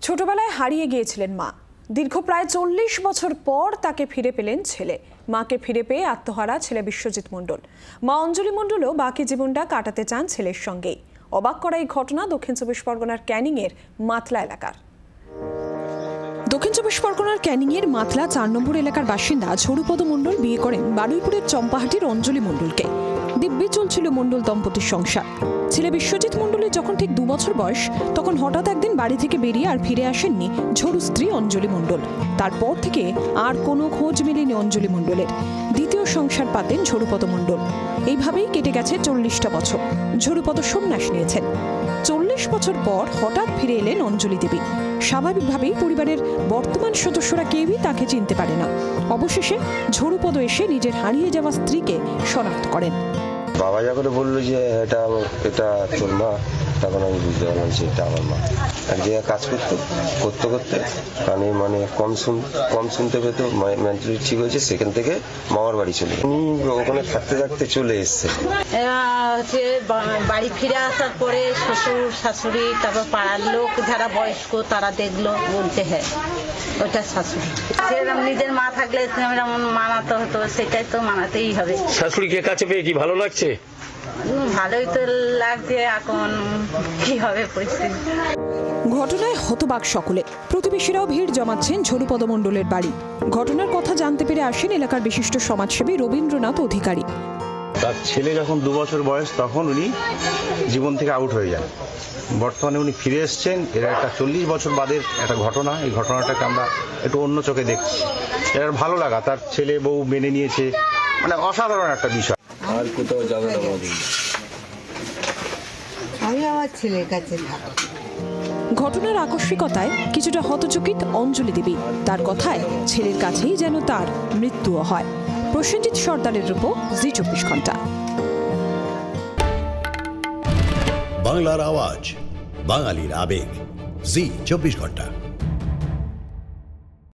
ছোটবেলায় হারিয়ে গিয়েছিলেন মা। দীর্ঘ প্রায় 40 বছর পর তাকে ফিরে পেলেন ছেলে। মাকে ফিরে পেয়ে আত্মহারা ছেলে বিশ্বজিৎ মণ্ডল। মা অঞ্জলি মণ্ডলও বাকি জীবনটা কাটাতে চান ছেলের সঙ্গেই। অবাক করা এই ঘটনা দক্ষিণ চব্বিশ পরগনার ক্যানিংয়ের মাতলা এলাকার। দক্ষিণ চব্বিশ পরগনার ক্যানিংয়ের মাতলা 4 নম্বর এলাকার বাসিন্দা ঝরুপদ মণ্ডল বিয়ে করেন বারুইপুরের চম্পাহাটির অঞ্জলি মণ্ডলকে। দিব্যি চলছিল মণ্ডল দম্পতির সংসার। ছেলে বিশ্বজিৎ মণ্ডলের যখন ঠিক 2 বছর বয়স, তখন হঠাৎ একদিন বাড়ি থেকে বেরিয়ে আর ফিরে আসেননি ঝরু স্ত্রী অঞ্জলি মণ্ডল। তারপর থেকে আর কোনো খোঁজ মেলেনি অঞ্জলি মণ্ডলের। দ্বিতীয় সংসার পাতেন ঝরুপদ মণ্ডল। এইভাবেই কেটে গেছে 40টা বছর। ঝরুপদ সন্ন্যাস নিয়েছেন। 40 বছর পর হঠাৎ ফিরে এলেন অঞ্জলি দেবী। স্বাভাবিকভাবেই পরিবারের বর্তমান সদস্যরা কেউই তাকে চিনতে পারে না। অবশেষে ঝরুপদ এসে নিজের হারিয়ে যাওয়া স্ত্রীকে শনাক্ত করেন। বাবা যখন বললো যে এটা তোর মা, তখন আমি বুঝতে পারলাম যে এটা আমার মা। এক জায়গায় কাজ করতে করতে কানে কম শুনতে পেতো, মেন্টালি ঠিক হয়েছে, সেখান থেকে মামার বাড়ি চলে উনি ওখানে থাকতে চলে এসছে। বাড়ি ফিরে আসার পরে শ্বশুর শাশুড়ি, তারপর পাড়ার লোক যারা বয়স্ক তারা দেখলো, বলছে হ্যাঁ ওটা শাশুড়ি। সেরকম নিজের মা থাকলে যেমন মানাতে হতো, সেটাই তো মানাতেই হবে। শাশুড়িকে কাছে পেয়ে কি ভালো লাগছে? ভালোই তো লাগছে, এখন কি হবে পরিস্থিতি। ঘটনায় হতবাক সকলে। প্রতিবেশীরাও ভিড় জমাচ্ছেন ঝরুপদ মণ্ডলের বাড়ি। ঘটনার কথা জানতে পেরে আসেন এলাকার বিশিষ্ট সমাজসেবী রবীন্দ্রনাথ অধিকারী। তার ছেলে যখন 2 বছর বয়স, তখন উনি জীবন থেকে আউট হয়ে যান। বর্তমানে উনি ফিরে এসছেন। এরা একটা 40 বছর বাদের একটা ঘটনা। এই ঘটনাটাকে আমরা একটু অন্য চোখে দেখছি। এর ভালো লাগা, তার ছেলে বউ মেনে নিয়েছে, মানে অসাধারণ একটা বিষয়। আর কোথাও যাবে না, আমি আমার ছেলের কাছে থাকি। ঘটনার আকস্মিকতায় কিছুটা হতচকিত অঞ্জলি দেবী। তার কথায় ছেলের কাছেই যেন তার মৃত্যুও হয়। প্রসেনজিৎ সর্দারের রিপোর্ট, জি 24 ঘন্টা। বাংলার আওয়াজ, বাঙালির আবেগ, জি 24 ঘন্টা।